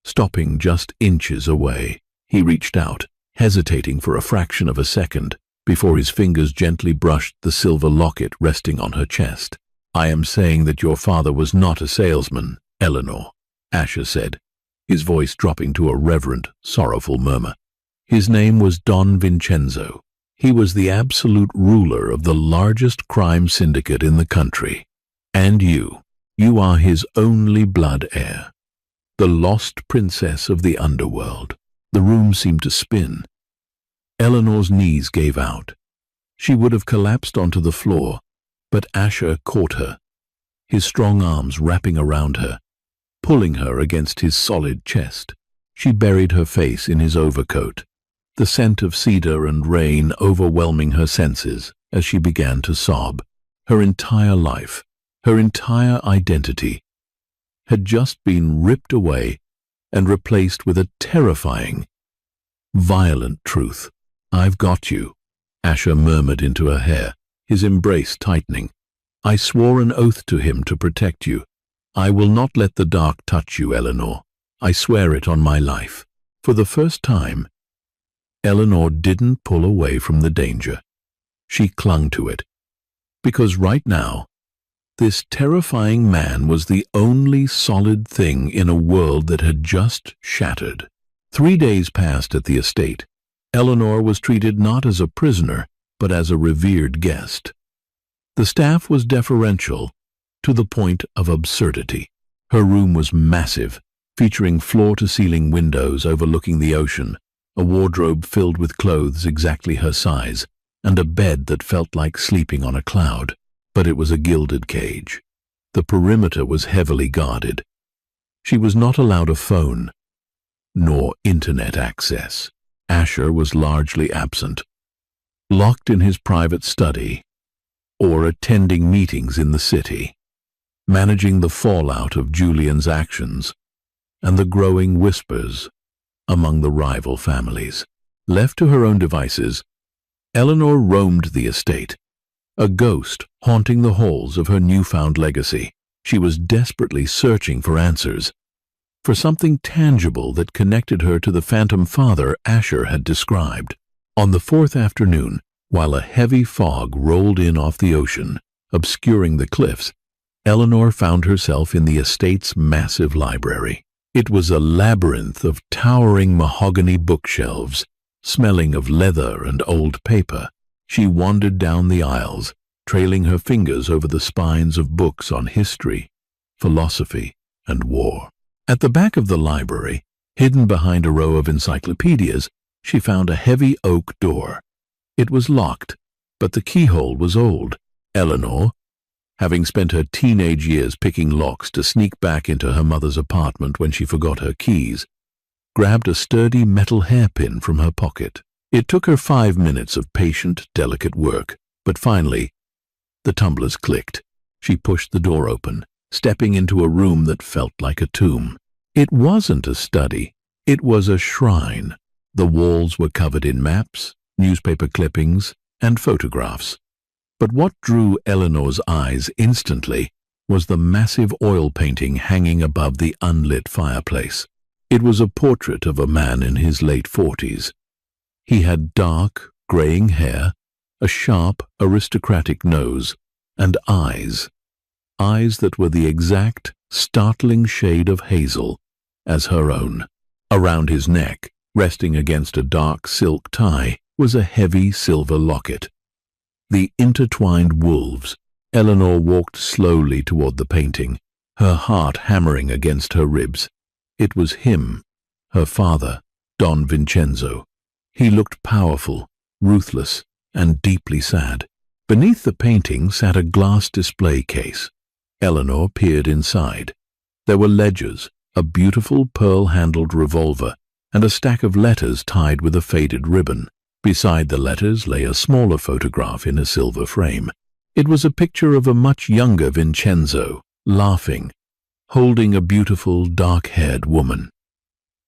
stopping just inches away. He reached out, hesitating for a fraction of a second, before his fingers gently brushed the silver locket resting on her chest. "I am saying that your father was not a salesman, Eleanor," Asher said, his voice dropping to a reverent, sorrowful murmur. "His name was Don Vincenzo. He was the absolute ruler of the largest crime syndicate in the country. And you are his only blood heir. The lost princess of the underworld." The room seemed to spin. Eleanor's knees gave out. She would have collapsed onto the floor, but Asher caught her, his strong arms wrapping around her, pulling her against his solid chest. She buried her face in his overcoat, the scent of cedar and rain overwhelming her senses as she began to sob. Her entire life, her entire identity, had just been ripped away and replaced with a terrifying, violent truth. "I've got you," Asher murmured into her hair, his embrace tightening. "I swore an oath to him to protect you. I will not let the dark touch you, Eleanor. I swear it on my life." For the first time, Eleanor didn't pull away from the danger. She clung to it. Because right now, this terrifying man was the only solid thing in a world that had just shattered. 3 days passed at the estate. Eleanor was treated not as a prisoner, but as a revered guest. The staff was deferential, to the point of absurdity. Her room was massive, featuring floor-to-ceiling windows overlooking the ocean, a wardrobe filled with clothes exactly her size, and a bed that felt like sleeping on a cloud. But it was a gilded cage. The perimeter was heavily guarded. She was not allowed a phone, nor internet access. Asher was largely absent, locked in his private study, or attending meetings in the city, managing the fallout of Julian's actions and the growing whispers among the rival families. Left to her own devices, Eleanor roamed the estate, a ghost haunting the halls of her newfound legacy. She was desperately searching for answers, for something tangible that connected her to the phantom father Asher had described. On the 4th afternoon, while a heavy fog rolled in off the ocean, obscuring the cliffs, Eleanor found herself in the estate's massive library. It was a labyrinth of towering mahogany bookshelves, smelling of leather and old paper. She wandered down the aisles, trailing her fingers over the spines of books on history, philosophy, and war. At the back of the library, hidden behind a row of encyclopedias, she found a heavy oak door. It was locked, but the keyhole was old. Eleanor, having spent her teenage years picking locks to sneak back into her mother's apartment when she forgot her keys, grabbed a sturdy metal hairpin from her pocket. It took her 5 minutes of patient, delicate work, but finally, the tumblers clicked. She pushed the door open, stepping into a room that felt like a tomb. It wasn't a study, it was a shrine. The walls were covered in maps, newspaper clippings, and photographs. But what drew Eleanor's eyes instantly was the massive oil painting hanging above the unlit fireplace. It was a portrait of a man in his late 40s. He had dark, graying hair, a sharp, aristocratic nose, and eyes that were the exact, startling shade of hazel as her own. Around his neck, resting against a dark silk tie, was a heavy silver locket. The intertwined wolves. Eleanor walked slowly toward the painting, her heart hammering against her ribs. It was him, her father, Don Vincenzo. He looked powerful, ruthless, and deeply sad. Beneath the painting sat a glass display case. Eleanor peered inside. There were ledgers, a beautiful pearl-handled revolver, and a stack of letters tied with a faded ribbon. Beside the letters lay a smaller photograph in a silver frame. It was a picture of a much younger Vincenzo, laughing, holding a beautiful, dark-haired woman,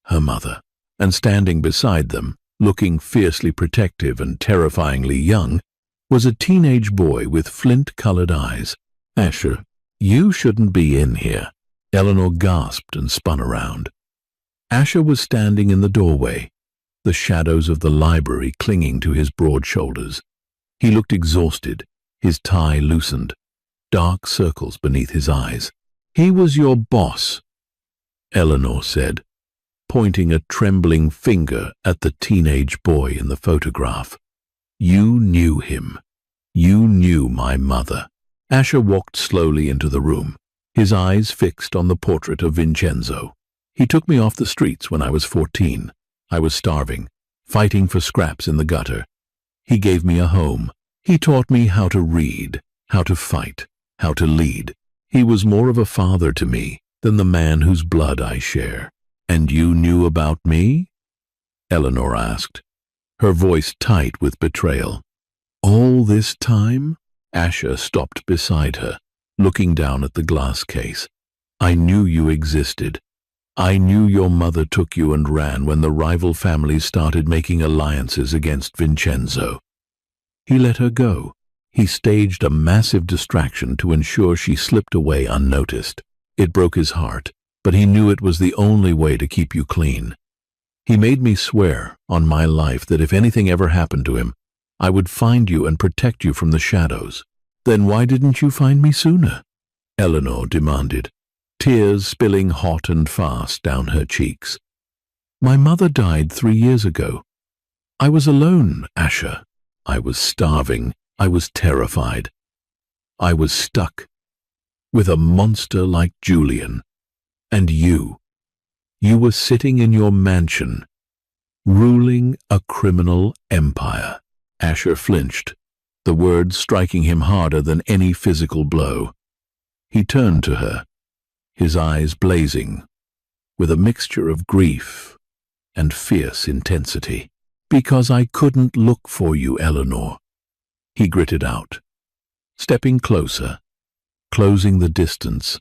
her mother, and standing beside them, looking fiercely protective and terrifyingly young, was a teenage boy with flint-colored eyes. "Asher, you shouldn't be in here." Eleanor gasped and spun around. Asher was standing in the doorway, the shadows of the library clinging to his broad shoulders. He looked exhausted, his tie loosened, dark circles beneath his eyes. "He was your boss," Eleanor said, pointing a trembling finger at the teenage boy in the photograph. "You knew him. You knew my mother." Asher walked slowly into the room, his eyes fixed on the portrait of Vincenzo. "He took me off the streets when I was 14. I was starving, fighting for scraps in the gutter. He gave me a home. He taught me how to read, how to fight, how to lead. He was more of a father to me than the man whose blood I share." "And you knew about me?" Eleanor asked, her voice tight with betrayal. "All this time?" Asher stopped beside her, looking down at the glass case. "I knew you existed. I knew your mother took you and ran when the rival families started making alliances against Vincenzo. He let her go. He staged a massive distraction to ensure she slipped away unnoticed. It broke his heart, but he knew it was the only way to keep you clean. He made me swear on my life that if anything ever happened to him, I would find you and protect you from the shadows." "Then why didn't you find me sooner?" Eleanor demanded, tears spilling hot and fast down her cheeks. "My mother died 3 years ago. I was alone, Asher. I was starving. I was terrified. I was stuck with a monster like Julian. And you were sitting in your mansion, ruling a criminal empire." Asher flinched, the words striking him harder than any physical blow. He turned to her, his eyes blazing with a mixture of grief and fierce intensity. "Because I couldn't look for you, Eleanor," he gritted out, stepping closer, closing the distance,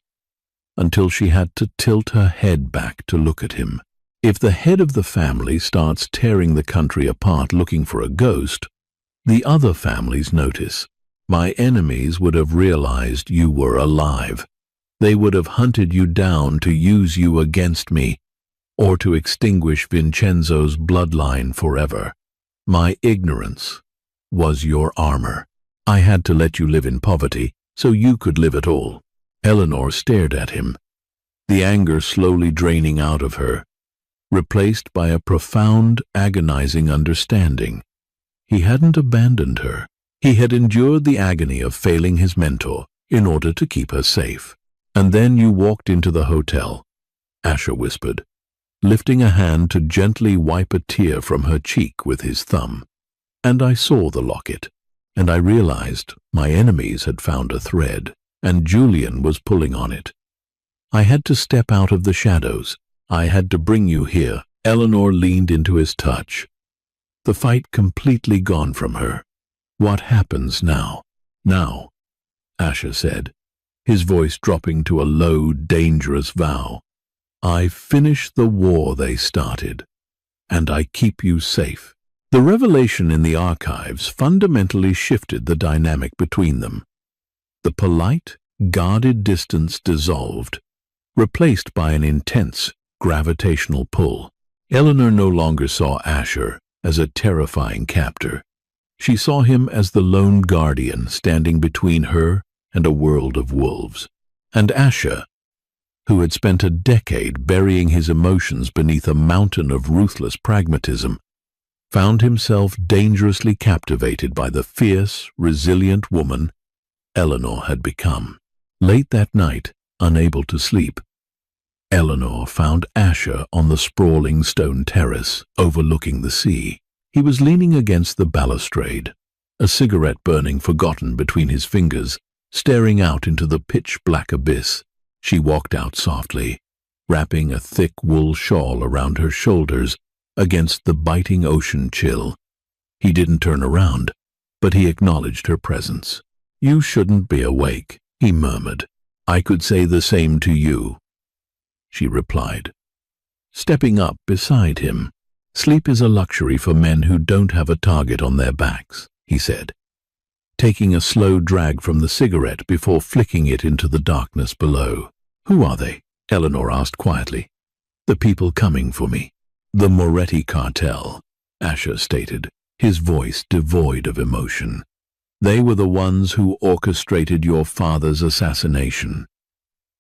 until she had to tilt her head back to look at him. "If the head of the family starts tearing the country apart looking for a ghost, the other families notice. My enemies would have realized you were alive. They would have hunted you down to use you against me, or to extinguish Vincenzo's bloodline forever. My ignorance was your armor. I had to let you live in poverty so you could live at all." Eleanor stared at him, the anger slowly draining out of her, replaced by a profound, agonizing understanding. He hadn't abandoned her. He had endured the agony of failing his mentor in order to keep her safe. "And then you walked into the hotel," Asher whispered, lifting a hand to gently wipe a tear from her cheek with his thumb. "And I saw the locket, and I realized my enemies had found a thread, and Julian was pulling on it. I had to step out of the shadows. I had to bring you here." Eleanor leaned into his touch, the fight completely gone from her. "What happens now?" "Now," Asher said, his voice dropping to a low, dangerous vow, "I finish the war they started, and I keep you safe." The revelation in the archives fundamentally shifted the dynamic between them. The polite, guarded distance dissolved, replaced by an intense, gravitational pull. Eleanor no longer saw Asher as a terrifying captor. She saw him as the lone guardian standing between her and a world of wolves. And Asher, who had spent a decade burying his emotions beneath a mountain of ruthless pragmatism, found himself dangerously captivated by the fierce, resilient woman Eleanor had become. Late that night, unable to sleep, Eleanor found Asher on the sprawling stone terrace overlooking the sea. He was leaning against the balustrade, a cigarette burning forgotten between his fingers, staring out into the pitch-black abyss. She walked out softly, wrapping a thick wool shawl around her shoulders against the biting ocean chill. He didn't turn around, but he acknowledged her presence. "You shouldn't be awake," he murmured. "I could say the same to you," she replied, stepping up beside him. "Sleep is a luxury for men who don't have a target on their backs," he said, taking a slow drag from the cigarette before flicking it into the darkness below. "Who are they?" Eleanor asked quietly. "The people coming for me." "The Moretti cartel," Asher stated, his voice devoid of emotion. "They were the ones who orchestrated your father's assassination.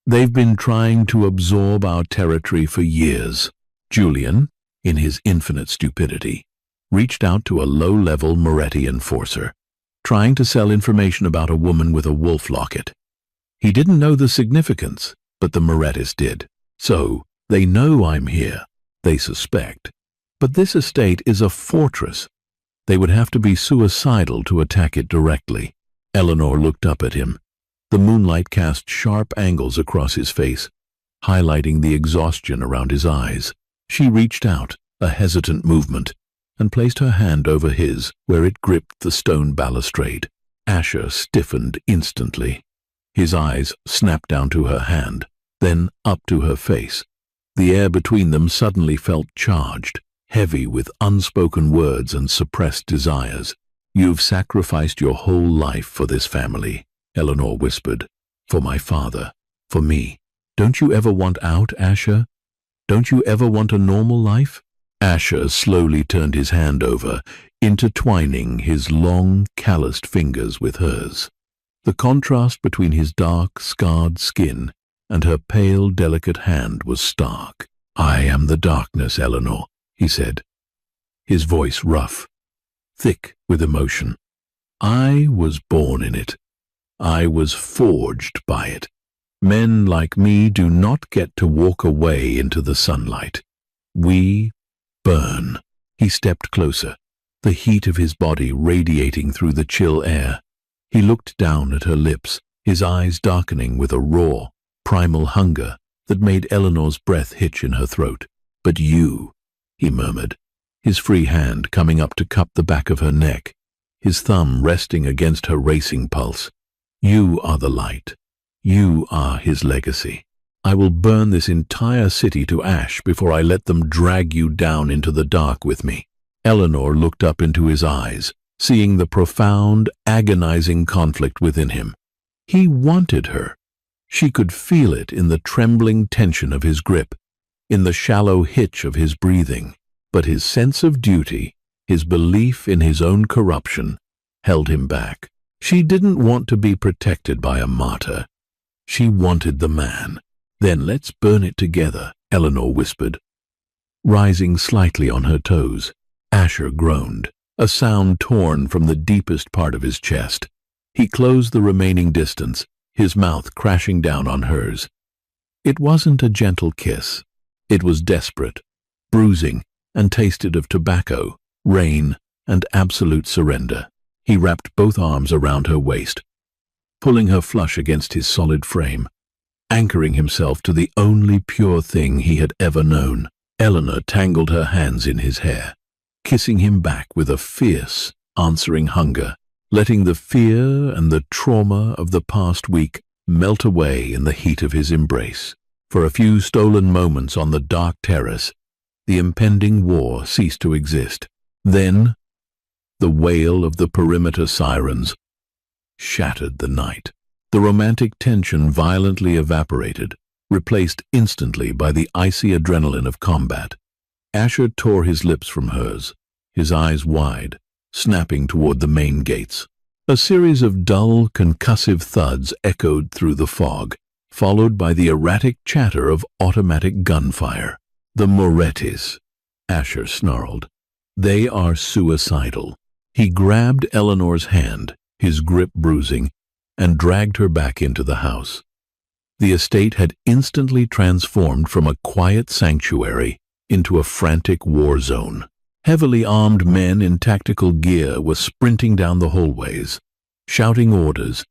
They've been trying to absorb our territory for years." Julian, in his infinite stupidity, reached out to a low-level Moretti enforcer, trying to sell information about a woman with a wolf locket. He didn't know the significance, but the Morettis did. "So, they know I'm here. They suspect. But this estate is a fortress. They would have to be suicidal to attack it directly." Eleanor looked up at him. The moonlight cast sharp angles across his face, highlighting the exhaustion around his eyes. She reached out, a hesitant movement, and placed her hand over his where it gripped the stone balustrade. Asher stiffened instantly. His eyes snapped down to her hand, then up to her face. The air between them suddenly felt charged, heavy with unspoken words and suppressed desires. "You've sacrificed your whole life for this family," Eleanor whispered. "For my father, for me. Don't you ever want out, Asher? Don't you ever want a normal life?" Asher slowly turned his hand over, intertwining his long, calloused fingers with hers. The contrast between his dark, scarred skin and her pale, delicate hand was stark. "I am the darkness, Eleanor," he said, his voice rough, thick with emotion. "I was born in it. I was forged by it. Men like me do not get to walk away into the sunlight. We burn." He stepped closer, the heat of his body radiating through the chill air. He looked down at her lips, his eyes darkening with a raw, primal hunger that made Eleanor's breath hitch in her throat. "But you," he murmured, his free hand coming up to cup the back of her neck, his thumb resting against her racing pulse. "You are the light. You are his legacy. I will burn this entire city to ash before I let them drag you down into the dark with me." Eleanor looked up into his eyes, seeing the profound, agonizing conflict within him. He wanted her. She could feel it in the trembling tension of his grip, in the shallow hitch of his breathing. But his sense of duty, his belief in his own corruption, held him back. She didn't want to be protected by a martyr. She wanted the man. "Then let's burn it together," Eleanor whispered, rising slightly on her toes. Asher groaned, a sound torn from the deepest part of his chest. He closed the remaining distance, his mouth crashing down on hers. It wasn't a gentle kiss. It was desperate, bruising, and tasted of tobacco, rain, and absolute surrender. He wrapped both arms around her waist, pulling her flush against his solid frame, anchoring himself to the only pure thing he had ever known. Eleanor tangled her hands in his hair, kissing him back with a fierce, answering hunger, letting the fear and the trauma of the past week melt away in the heat of his embrace. For a few stolen moments on the dark terrace, the impending war ceased to exist. Then, the wail of the perimeter sirens shattered the night. The romantic tension violently evaporated, replaced instantly by the icy adrenaline of combat. Asher tore his lips from hers, his eyes wide, snapping toward the main gates. A series of dull, concussive thuds echoed through the fog, followed by the erratic chatter of automatic gunfire. "The Morettis," Asher snarled. "They are suicidal." He grabbed Eleanor's hand, his grip bruising, and dragged her back into the house. The estate had instantly transformed from a quiet sanctuary into a frantic war zone. Heavily armed men in tactical gear were sprinting down the hallways, shouting orders,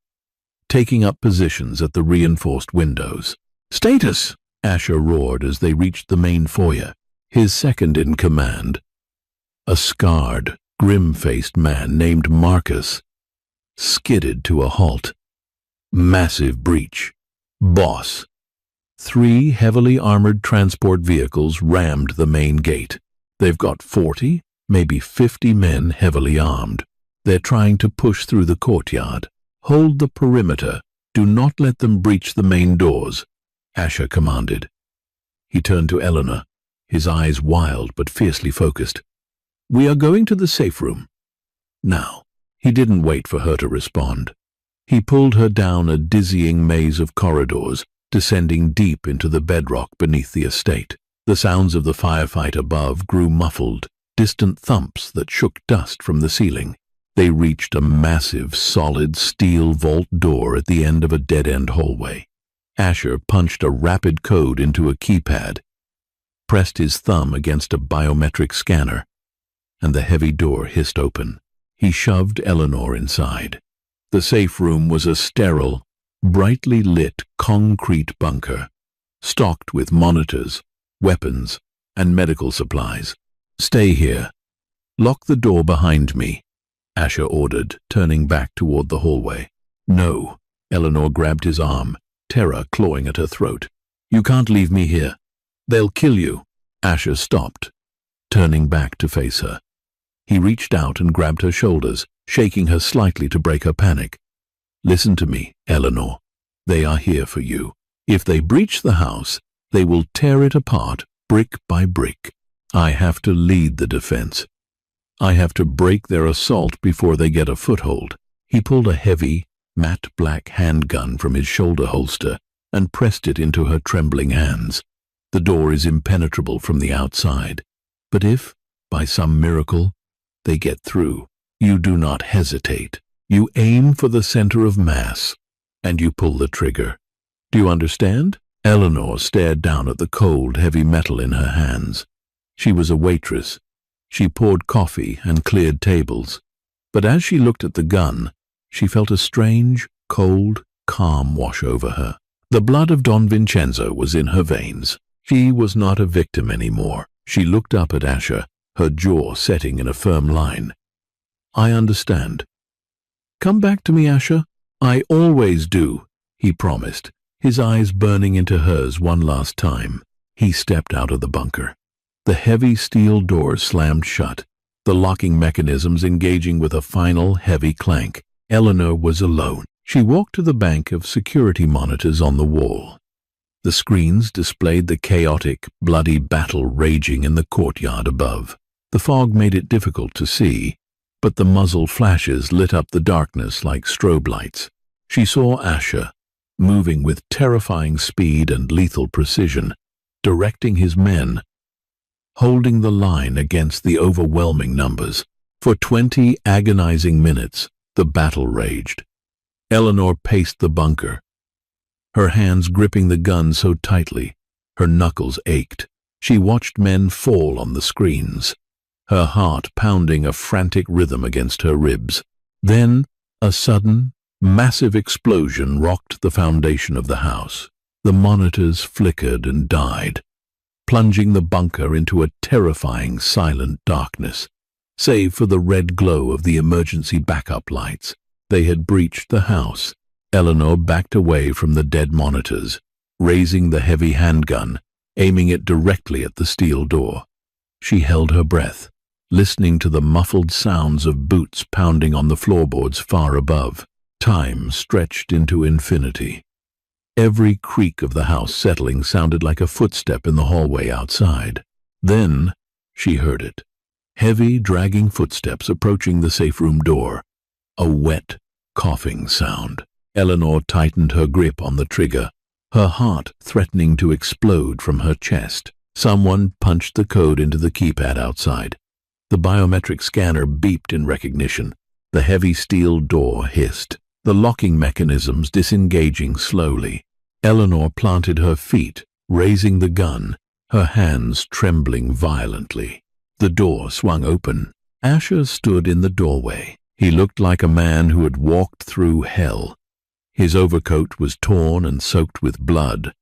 taking up positions at the reinforced windows. "Status!" Asher roared as they reached the main foyer. His second in command, a scarred, grim-faced man named Marcus, skidded to a halt. "Massive breach. Boss." 3 heavily armored transport vehicles rammed the main gate. They've got 40, maybe 50 men heavily armed. They're trying to push through the courtyard. "Hold the perimeter. Do not let them breach the main doors," Asher commanded. He turned to Eleanor, his eyes wild but fiercely focused. "We are going to the safe room." Now, he didn't wait for her to respond. He pulled her down a dizzying maze of corridors, descending deep into the bedrock beneath the estate. The sounds of the firefight above grew muffled, distant thumps that shook dust from the ceiling. They reached a massive, solid steel vault door at the end of a dead-end hallway. Asher punched a rapid code into a keypad, pressed his thumb against a biometric scanner, and the heavy door hissed open. He shoved Eleanor inside. The safe room was a sterile, brightly lit concrete bunker, stocked with monitors, weapons, and medical supplies. "Stay here. Lock the door behind me," Asher ordered, turning back toward the hallway. "No." Eleanor grabbed his arm, terror clawing at her throat. "You can't leave me here. They'll kill you." Asher stopped, turning back to face her. He reached out and grabbed her shoulders, shaking her slightly to break her panic. "Listen to me, Eleanor. They are here for you. If they breach the house, they will tear it apart brick by brick. I have to lead the defense. I have to break their assault before they get a foothold." He pulled a heavy, matte black handgun from his shoulder holster and pressed it into her trembling hands. "The door is impenetrable from the outside, but if, by some miracle, they get through, you do not hesitate. You aim for the center of mass, and you pull the trigger. Do you understand?" Eleanor stared down at the cold, heavy metal in her hands. She was a waitress. She poured coffee and cleared tables. But as she looked at the gun, she felt a strange, cold calm wash over her. The blood of Don Vincenzo was in her veins. She was not a victim anymore. She looked up at Asher, her jaw setting in a firm line. "I understand." "Come back to me, Asher." "I always do," he promised, his eyes burning into hers one last time. He stepped out of the bunker. The heavy steel doors slammed shut, the locking mechanisms engaging with a final heavy clank. Eleanor was alone. She walked to the bank of security monitors on the wall. The screens displayed the chaotic, bloody battle raging in the courtyard above. The fog made it difficult to see, but the muzzle flashes lit up the darkness like strobe lights. She saw Asher, moving with terrifying speed and lethal precision, directing his men, holding the line against the overwhelming numbers. For 20 agonizing minutes, the battle raged. Eleanor paced the bunker, her hands gripping the gun so tightly, her knuckles ached. She watched men fall on the screens, her heart pounding a frantic rhythm against her ribs. Then, a sudden, massive explosion rocked the foundation of the house. The monitors flickered and died, plunging the bunker into a terrifying, silent darkness, save for the red glow of the emergency backup lights. They had breached the house. Eleanor backed away from the dead monitors, raising the heavy handgun, aiming it directly at the steel door. She held her breath, listening to the muffled sounds of boots pounding on the floorboards far above. Time stretched into infinity. Every creak of the house settling sounded like a footstep in the hallway outside. Then she heard it. Heavy, dragging footsteps approaching the safe room door. A wet, coughing sound. Eleanor tightened her grip on the trigger, her heart threatening to explode from her chest. Someone punched the code into the keypad outside. The biometric scanner beeped in recognition. The heavy steel door hissed, the locking mechanisms disengaging slowly. Eleanor planted her feet, raising the gun, her hands trembling violently. The door swung open. Asher stood in the doorway. He looked like a man who had walked through hell. His overcoat was torn and soaked with blood,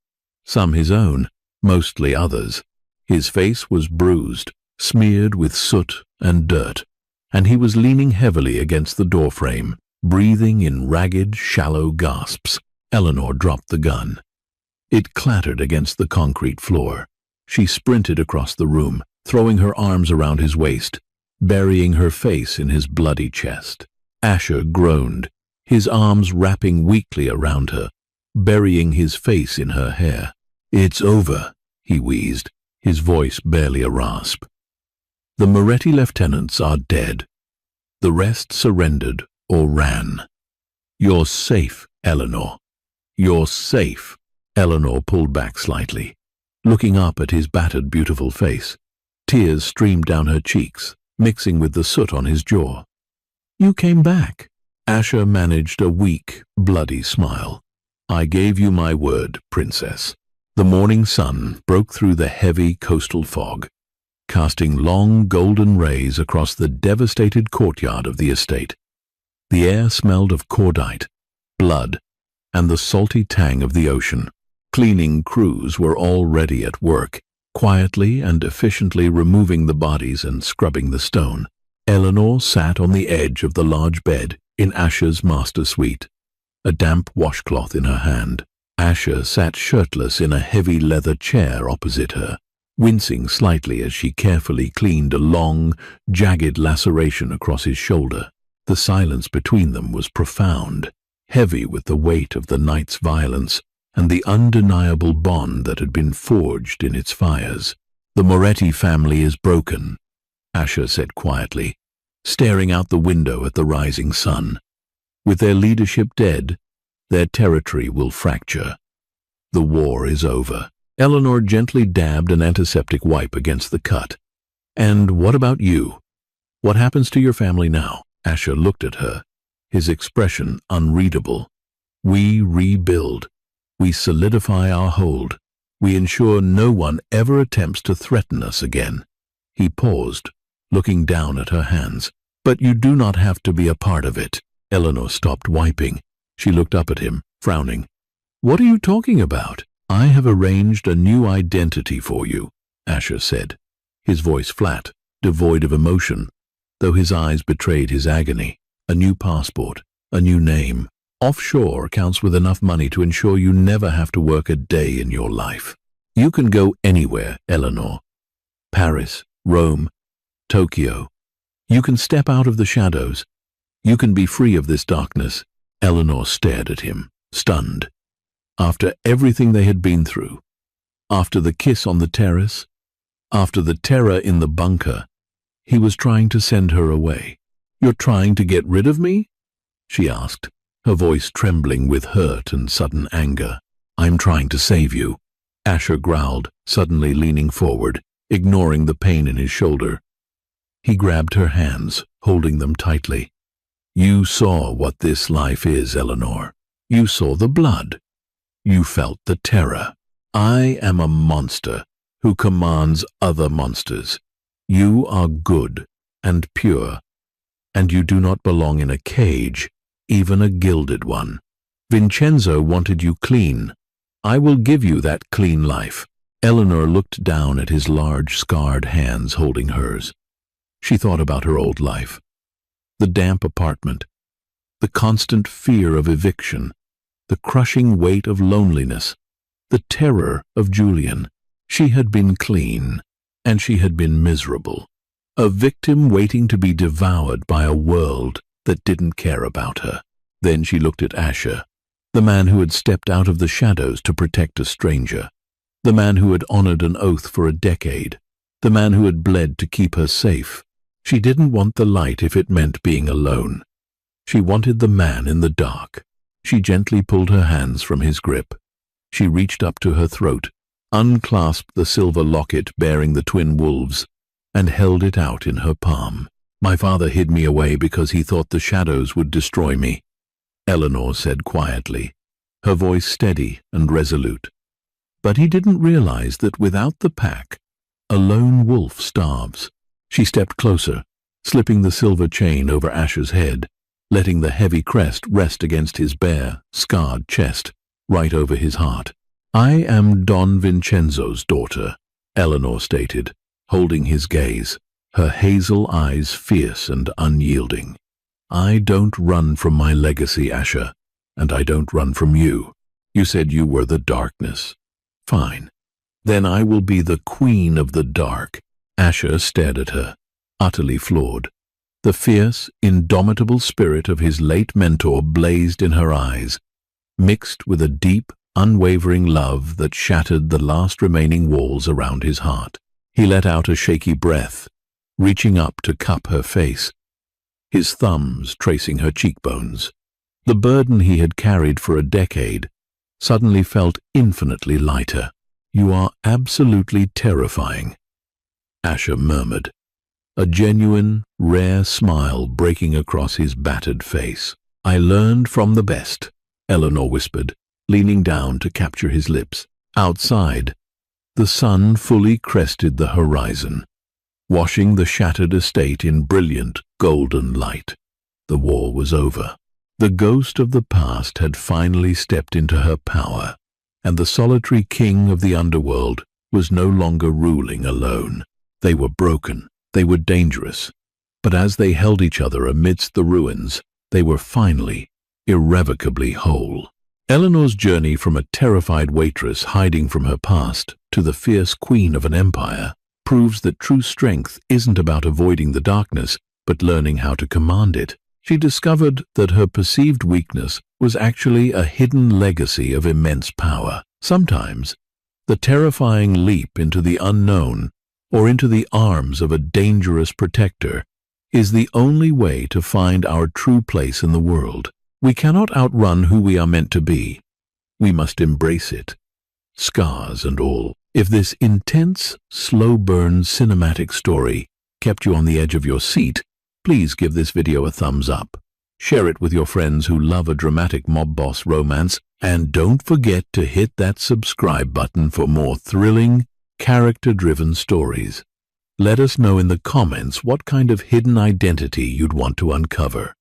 some his own, mostly others. His face was bruised, smeared with soot and dirt, and he was leaning heavily against the doorframe, breathing in ragged, shallow gasps. Eleanor dropped the gun. It clattered against the concrete floor. She sprinted across the room, throwing her arms around his waist, burying her face in his bloody chest. Asher groaned, his arms wrapping weakly around her, burying his face in her hair. "It's over," he wheezed, his voice barely a rasp. "The Moretti lieutenants are dead. The rest surrendered or ran. You're safe, Eleanor. You're safe." Eleanor pulled back slightly, looking up at his battered, beautiful face. Tears streamed down her cheeks, mixing with the soot on his jaw. "You came back." Asher managed a weak, bloody smile. "I gave you my word, princess." The morning sun broke through the heavy coastal fog, casting long golden rays across the devastated courtyard of the estate. The air smelled of cordite, blood, and the salty tang of the ocean. Cleaning crews were already at work, quietly and efficiently removing the bodies and scrubbing the stone. Eleanor sat on the edge of the large bed in Asher's master suite, a damp washcloth in her hand. Asher sat shirtless in a heavy leather chair opposite her, wincing slightly as she carefully cleaned a long, jagged laceration across his shoulder. The silence between them was profound, heavy with the weight of the night's violence and the undeniable bond that had been forged in its fires. "The Moretti family is broken," Asher said quietly, staring out the window at the rising sun. "With their leadership dead, their territory will fracture. The war is over." Eleanor gently dabbed an antiseptic wipe against the cut. "And what about you? What happens to your family now?" Asher looked at her, his expression unreadable. "We rebuild. We solidify our hold. We ensure no one ever attempts to threaten us again." He paused, looking down at her hands. "But you do not have to be a part of it." Eleanor stopped wiping. She looked up at him, frowning. "What are you talking about?" "I have arranged a new identity for you," Asher said, his voice flat, devoid of emotion, though his eyes betrayed his agony. "A new passport, a new name. Offshore counts with enough money to ensure you never have to work a day in your life. You can go anywhere, Eleanor. Paris, Rome, Tokyo. You can step out of the shadows. You can be free of this darkness." Eleanor stared at him, stunned. After everything they had been through, after the kiss on the terrace, after the terror in the bunker, he was trying to send her away. "You're trying to get rid of me?" she asked, her voice trembling with hurt and sudden anger. "I'm trying to save you," Asher growled, suddenly leaning forward, ignoring the pain in his shoulder. He grabbed her hands, holding them tightly. "You saw what this life is, Eleanor. You saw the blood. You felt the terror. I am a monster who commands other monsters. You are good and pure, and you do not belong in a cage, even a gilded one. Vincenzo wanted you clean. I will give you that clean life." Eleanor looked down at his large, scarred hands holding hers. She thought about her old life. The damp apartment, the constant fear of eviction, the crushing weight of loneliness, the terror of Julian. She had been clean, and she had been miserable. A victim waiting to be devoured by a world that didn't care about her. Then she looked at Asher, the man who had stepped out of the shadows to protect a stranger, the man who had honored an oath for a decade, the man who had bled to keep her safe. She didn't want the light if it meant being alone. She wanted the man in the dark. She gently pulled her hands from his grip. She reached up to her throat, unclasped the silver locket bearing the twin wolves, and held it out in her palm. "My father hid me away because he thought the shadows would destroy me," Eleanor said quietly, her voice steady and resolute. "But he didn't realize that without the pack, a lone wolf starves. She stepped closer, slipping the silver chain over Asher's head, letting the heavy crest rest against his bare, scarred chest, right over his heart. "I am Don Vincenzo's daughter," Eleanor stated, holding his gaze, her hazel eyes fierce and unyielding. "I don't run from my legacy, Asher, and I don't run from you. You said you were the darkness. Fine. Then I will be the queen of the dark." Asher stared at her, utterly floored. The fierce, indomitable spirit of his late mentor blazed in her eyes, mixed with a deep, unwavering love that shattered the last remaining walls around his heart. He let out a shaky breath, reaching up to cup her face, his thumbs tracing her cheekbones. The burden he had carried for a decade suddenly felt infinitely lighter. "You are absolutely terrifying," Asher murmured, a genuine, rare smile breaking across his battered face. "I learned from the best," Eleanor whispered, leaning down to capture his lips. Outside, the sun fully crested the horizon, washing the shattered estate in brilliant, golden light. The war was over. The ghost of the past had finally stepped into her power, and the solitary king of the underworld was no longer ruling alone. They were broken, they were dangerous, but as they held each other amidst the ruins, they were finally, irrevocably whole. Eleanor's journey from a terrified waitress hiding from her past to the fierce queen of an empire proves that true strength isn't about avoiding the darkness, but learning how to command it. She discovered that her perceived weakness was actually a hidden legacy of immense power. Sometimes, the terrifying leap into the unknown or into the arms of a dangerous protector is the only way to find our true place in the world. We cannot outrun who we are meant to be. We must embrace it, scars and all. If this intense, slow-burn cinematic story kept you on the edge of your seat, please give this video a thumbs up. Share it with your friends who love a dramatic mob boss romance, and don't forget to hit that subscribe button for more thrilling, character-driven stories. Let us know in the comments what kind of hidden identity you'd want to uncover.